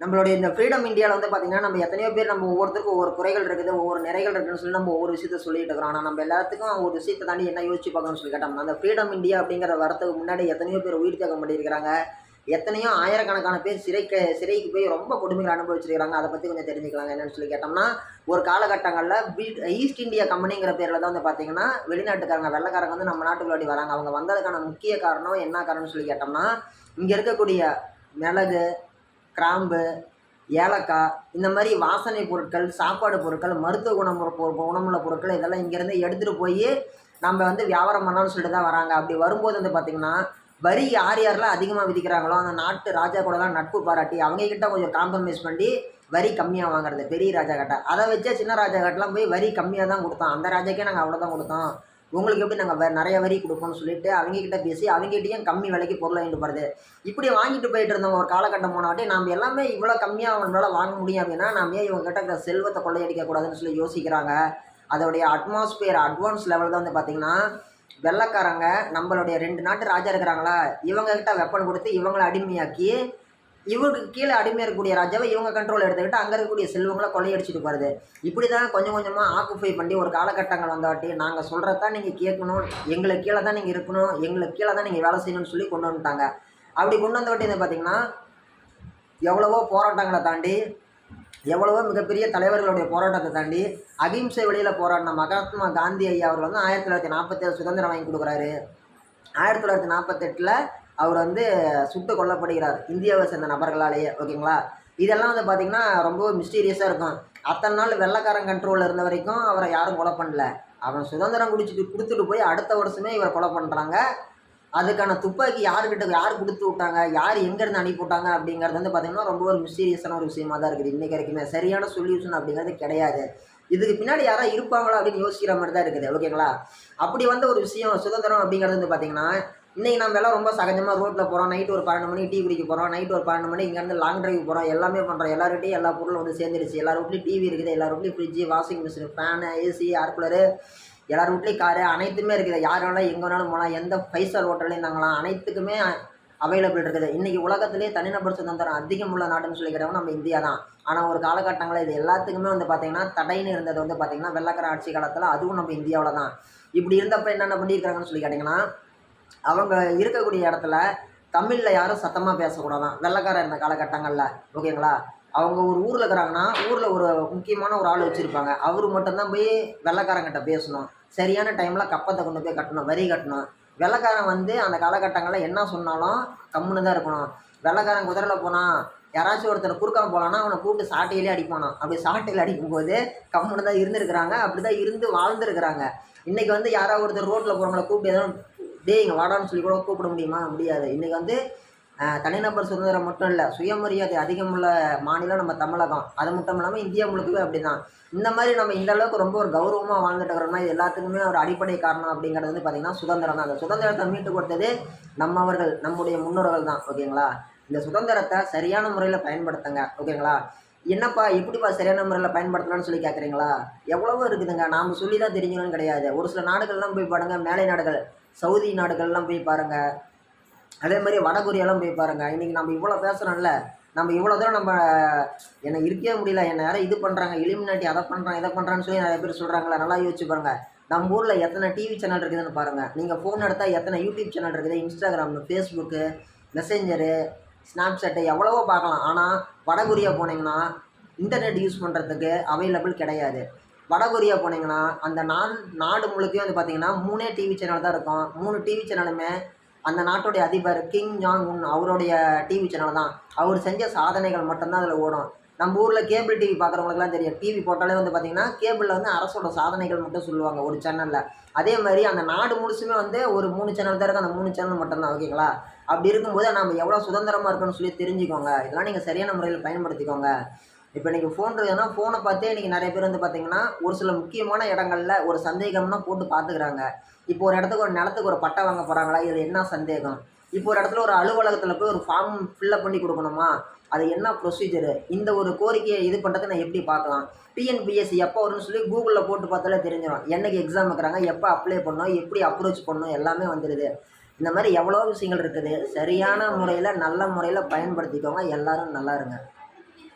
நம்மளுடைய இந்த ஃப்ரீடம் இந்தியாவில் வந்து பார்த்தீங்கன்னா, நம்ம எத்தனையோ பேர் நம்ம ஒவ்வொருத்தருக்கும் ஒவ்வொரு குறைகள் இருக்குது, ஒவ்வொரு நிறைகள் இருக்குன்னு சொல்லி நம்ம ஒவ்வொரு விஷயத்த சொல்லிட்டு இருக்கிறோம். ஆனா நம்ம எல்லாத்துக்கும் ஒரு விஷயத்த தாண்டி என்ன யோசிச்சு பார்க்கணும்னு சொல்லி கேட்டோம்னா, அந்த ஃப்ரீடம் இந்தியா அப்படிங்கிற வரத்துக்கு முன்னாடி எத்தனையோ பேர் உயிர் தியாகம் பண்ணியிருக்கிறாங்க. எத்தனையோ ஆயிரக்கணக்கான பேர் சிறைக்கு போய் ரொம்ப கொடுமைகள் அனுபவிச்சிருக்கிறாங்க. அதை பத்தி கொஞ்சம் தெரிஞ்சுக்கலாங்க. என்னன்னு சொல்லி கேட்டோம்னா, ஒரு காலகட்டங்கள்ல ஈஸ்ட் இந்தியா கம்பெனிங்கிற பேர்ல தான் வந்து பார்த்தீங்கன்னா, வெளிநாட்டுக்காரங்க, வெள்ளைக்காரங்க வந்து நம்ம நாட்டுக்குள்ளாடி வராங்க. அவங்க வந்ததுக்கான முக்கிய காரணம் என்ன காரணம்னு சொல்லி கேட்டோம்னா, இங்க இருக்கக்கூடிய மிளகு, கிராம்பு, ஏலக்காய் இந்த மாதிரி வாசனை பொருட்கள், சாப்பாடு பொருட்கள், மருத்துவ குணமுள்ள பொருட்கள் இதெல்லாம் இங்கேருந்து எடுத்துகிட்டு போய் நம்ம வந்து வியாபாரம் பண்ணலாம்னு சொல்லிட்டு தான் வராங்க. அப்படி வரும்போது வந்து பார்த்திங்கன்னா, வரி யார் யாரெல்லாம் அதிகமாக விதிக்கிறாங்களோ அந்த நாட்டு ராஜா கூடலாம் நட்பு பாராட்டி அவங்கக்கிட்ட கொஞ்சம் காம்ப்ரமைஸ் பண்ணி வரி கம்மியாக வாங்குறது பெரிய ராஜா கிட்ட. அதை வச்சே சின்ன ராஜா கிட்டலாம் போய் வரி கம்மியாக தான் கொடுத்தோம். அந்த ராஜாக்கே நாங்கள் அவ்வளோ தான் கொடுத்தோம், உங்களுக்கு எப்படி நாங்கள் நிறைய வரி கொடுப்போம்னு சொல்லிட்டு அவங்ககிட்ட பேசி அவங்ககிட்டயும் கம்மி விலைக்கு பொருளை வாங்கிட்டு போகிறது. இப்படி வாங்கிட்டு போயிட்டு இருந்தவங்க ஒரு காலகட்டம் போனாட்டி நாம் எல்லாமே இவ்வளோ கம்மியாக நம்மளால் வாங்க முடியும் அப்படின்னா நாம் ஏன் இவங்க கிட்ட செல்வத்தை கொள்ளையடிக்கக்கூடாதுன்னு சொல்லி யோசிக்கிறாங்க. அதோடைய அட்மாஸ்பியர் அட்வான்ஸ் லெவல் தான் வந்து பார்த்திங்கன்னா, வெள்ளைக்காரங்க நம்மளுடைய 2 நாட்டு ராஜா இருக்கிறாங்களா, இவங்ககிட்ட வெப்பன் கொடுத்து இவங்களை அடிமையாக்கி இவங்களுக்கு கீழே அடிமையாக இருக்கக்கூடிய ராஜாவை இவங்க கண்ட்ரோல் எடுத்துக்கிட்டு அங்கே இருக்கக்கூடிய செல்வங்களை கொள்ளையடிச்சிட்டு போகிறது. இப்படி தான் கொஞ்சம் கொஞ்சமாக ஆக்குஃபை பண்ணி ஒரு காலகட்டங்கள் வந்தாட்டி நாங்கள் சொல்கிறதான் நீங்கள் கேட்கணும், எங்களுக்கு கீழே தான் நீங்கள் இருக்கணும், எங்களுக்கு கீழே தான் நீங்கள் வேலை செய்யணும்னு சொல்லி கொண்டு வந்துட்டாங்க. அப்படி கொண்டு வந்த வாட்டி பார்த்திங்கன்னா, எவ்வளவோ போராட்டங்களை தாண்டி, எவ்வளவோ மிகப்பெரிய தலைவர்களுடைய போராட்டத்தை தாண்டி அகிம்சை வழியில் போராடின மகாத்மா காந்தி ஐயா அவர் வந்து 1947 சுதந்திரம் வாங்கி கொடுக்குறாரு. 1948 அவர் வந்து சுட்டு கொல்லப்படுகிறார் இந்தியாவை சேர்ந்த நபர்களாலேயே. ஓகேங்களா, இதெல்லாம் வந்து பார்த்திங்கன்னா ரொம்ப மிஸ்டீரியஸாக இருக்கும். அத்தனை நாள் வெள்ளைக்காரன் கண்ட்ரோலில் இருந்த வரைக்கும் அவரை யாரும் கொலை பண்ணல. அவன் சுதந்திரம் கொடுத்துட்டு போய் அடுத்த வருஷமே இவரை கொலை பண்ணுறாங்க. அதுக்கான துப்பாக்கி யார் கொடுத்து விட்டாங்க, யார் எங்கேருந்து அனுப்பி விட்டாங்க அப்படிங்கிறது வந்து பார்த்திங்கன்னா ரொம்ப ஒரு மிஸ்டீரியஸான ஒரு விஷயமா தான் இருக்குது. இன்றைக்கி வரைக்குமே சரியான சொல்யூஷன் அப்படிங்கிறது கிடையாது. இதுக்கு பின்னாடி யாராவது இருப்பாங்களா அப்படின்னு யோசிக்கிற மாதிரி தான் இருக்குது. ஓகேங்களா, அப்படி வந்த ஒரு விஷயம் சுதந்திரம் அப்படிங்கிறது வந்து பார்த்திங்கன்னா, இன்றைக்கி நம்ம எல்லாம் ரொம்ப சகஜமாக ரோட்டில் போகிறோம், நைட்டு ஒரு 12 மணிக்கு டீ குடிக்க போகிறோம், நைட்டு ஒரு 12 மணிக்கு இங்கேருந்து லாங் டிரைவ் போகிறோம், எல்லாமே பண்ணுறோம். எல்லார்கிட்டையும் எல்லா பொருளும் வந்து சேர்ந்துருச்சு. எல்லார் வீட்லையும் டிவி இருக்குது, எல்லார் வீட்லையும் fridge, washing machine, fan, AC, air cooler, எல்லார் வீட்லையும் காரு அனைத்துமே இருக்குது. யார் வேணாலும் எங்கே வேணாலும் போகலாம், எந்த 5 ஸ்டார் ஹோட்டல்லையும் தாங்கலாம், அனைத்துக்குமே அவைலபிள் இருக்குது. இன்றைக்கி உலகத்திலே தனிநபர் சுதந்திரம் அதிகம் உள்ள நாடுன்னு சொல்லிக்கிறவங்க நம்ம இந்தியா தான். ஆனால் ஒரு காலகட்டங்களில் இது எல்லாத்துக்குமே வந்து பார்த்திங்கன்னா தடைன்னு இருந்தது வந்து பார்த்திங்கன்னா வெள்ளைக்கார ஆட்சி காலத்தில், அதுவும் நம்ம இந்தியாவில் தான். இப்படி இருந்தப்போ என்னென்ன பண்ணியிருக்கிறாங்கன்னு சொல்லி கேட்டிங்கன்னா, அவங்க இருக்கக்கூடிய இடத்துல தமிழில் யாரும் சத்தமாக பேசக்கூடாதான் வெள்ளைக்காரன் இருந்த காலகட்டங்களில். ஓகேங்களா, அவங்க ஒரு ஊரில் இருக்கிறாங்கன்னா ஊரில் ஒரு முக்கியமான ஒரு ஆள் வச்சுருப்பாங்க, அவர் மட்டும்தான் போய் வெள்ளைக்காரங்கிட்ட பேசணும். சரியான டைமில் கப்பத்தை கொண்டு போய் கட்டணும், வரி கட்டணும். வெள்ளைக்காரன் வந்து அந்த காலகட்டங்களில் என்ன சொன்னாலும் கம்முன்னு தான் இருக்கணும். வெள்ளைக்காரன் குதிரையில் போனால் யாராச்சும் ஒருத்தர் குறுக்காம போகலான்னா அவனை கூப்பிட்டு சாட்டையிலே அடிப்பானோ. அப்படி சாட்டையில் அடிக்கும்போது கம்முன்னு தான் இருந்துருக்கிறாங்க, அப்படி தான் இருந்து வாழ்ந்துருக்கிறாங்க. இன்றைக்கி வந்து யாராவது ஒருத்தர் ரோட்டில் போகிறவங்கள கூப்பிட்டு எதுவும் டே இங்கே வாடான்னு சொல்லி கூட கூப்பிட முடியுமா? முடியாது. இன்றைக்கி வந்து தனிநபர் சுதந்திரம் மட்டும் இல்லை, சுயமரியாதை அதிகமுள்ள மாநிலம் நம்ம தமிழகம். அது மட்டும் இல்லாமல் இந்தியா முழுக்கவே அப்படி தான். இந்த மாதிரி நம்ம இந்த அளவுக்கு ரொம்ப ஒரு கௌரவமாக வாழ்ந்துட்டு இருக்கிறோம்னா இது எல்லாத்துக்குமே ஒரு அடிப்படை காரணம் அப்படிங்கிறது வந்து பார்த்திங்கன்னா சுதந்திரம் தான். அந்த சுதந்திரத்தை மீட்டு கொடுத்தது நம்மவர்கள், நம்முடைய முன்னோர்கள் தான். ஓகேங்களா, இந்த சுதந்திரத்தை சரியான முறையில் பயன்படுத்துங்க. ஓகேங்களா, என்னப்பா எப்படிப்பா சரியான முறையில் பயன்படுத்தலாம்னு சொல்லி கேட்குறீங்களா? எவ்வளவோ இருக்குதுங்க, நாம் சொல்லி தான் தெரிஞ்சுக்கணும்னு கிடையாது. ஒரு சில நாடுகள்லாம் போய் பாருங்கள், மேலை நாடுகள், சவுதி நாடுகள்லாம் போய் பாருங்கள், அதே மாதிரி வடகொரியாலாம் போய் பாருங்கள். இன்றைக்கி நம்ம இவ்வளோ பேசுகிறோம்ல, நம்ம இவ்வளோ தூரம் நம்ம என்னை இருக்கவே முடியல, என்னை யாரும் இது பண்ணுறாங்க, எலிமினாட்டி அதை பண்ணுறாங்க இதை பண்ணுறான்னு சொல்லி நிறைய பேர் சொல்கிறாங்களா. நல்லா யோசிச்சு பாருங்கள், நம்ம ஊரில் எத்தனை டிவி சேனல் இருக்குதுன்னு பாருங்கள். நீங்கள் ஃபோன் எடுத்தால் எத்தனை யூடியூப் சேனல் இருக்குது, இன்ஸ்டாகிராம், ஃபேஸ்புக்கு, மெசேஞ்சரு, ஸ்னாப்சாட்டு எவ்வளவோ பார்க்கலாம். ஆனால் வடகொரியா போனீங்கன்னா இன்டர்நெட் யூஸ் பண்ணுறதுக்கு அவைலபிள் கிடையாது. வடகொரியா போனீங்கன்னா அந்த நாடு முழுக்கையும் வந்து பார்த்திங்கன்னா 3 டிவி சேனல் தான் இருக்கும். 3 டிவி சேனலுமே அந்த நாட்டுடைய அதிபர் கிங் ஜாங் உன் அவருடைய டிவி சேனல் தான். அவர் செஞ்ச சாதனைகள் மட்டும்தான் அதில் ஓடும். நம்ம ஊரில் கேபிள் டிவி பார்க்குறவங்களுக்குலாம் தெரியும், டிவி போட்டாலே வந்து பார்த்திங்கன்னா கேபிளில் வந்து அரசோட சாதனைகள் மட்டும் சொல்லுவாங்க ஒரு சேனலில். அதே மாதிரி அந்த நாடு முழுசுமே வந்து ஒரு 3 சேனல் தான் இருக்குது, அந்த 3 சேனல் மட்டும்தான். ஓகேங்களா, அப்படி இருக்கும்போது நம்ம எவ்வளோ சுதந்திரமாக இருக்குன்னு சொல்லி தெரிஞ்சுக்கோங்க. இதெல்லாம் நீங்கள் சரியான முறையில் பயன்படுத்திக்கோங்க. இப்போ நீங்கள் ஃபோன் இருக்குதுன்னா ஃபோனை பார்த்தே இன்றைக்கி நிறைய பேர் வந்து பார்த்திங்கன்னா ஒரு சில முக்கியமான இடங்களில் ஒரு சந்தேகம்னா போட்டு பார்த்துக்கிறாங்க. இப்போ ஒரு இடத்துக்கு ஒரு நிலத்துக்கு ஒரு பட்டா வாங்க போகிறாங்களா, இதில் என்ன சந்தேகம்? இப்போ ஒரு இடத்துல ஒரு அலுவலகத்தில் போய் ஒரு ஃபார்ம் ஃபில்லப் பண்ணி கொடுக்கணுமா, அது என்ன ப்ரொசீஜரு, இந்த ஒரு கோரிக்கையை இது பண்ணுறதுக்கு நான் எப்படி பார்க்கலாம்? டிஎன்பிஎஸ்சி எப்போ வரும்னு சொல்லி கூகுளில் போட்டு பார்த்தாலே தெரிஞ்சிடும். என்றைக்கு எக்ஸாம் வைக்கிறாங்க, எப்போ அப்ளை பண்ணணும், எப்படி அப்ரோச் பண்ணணும், எல்லாமே வந்துடுது. இந்த மாதிரி எவ்வளோ விஷயங்கள் இருக்குது. சரியான முறையில் நல்ல முறையில் பயன்படுத்திக்கோங்க. எல்லோரும் நல்லா இருங்க.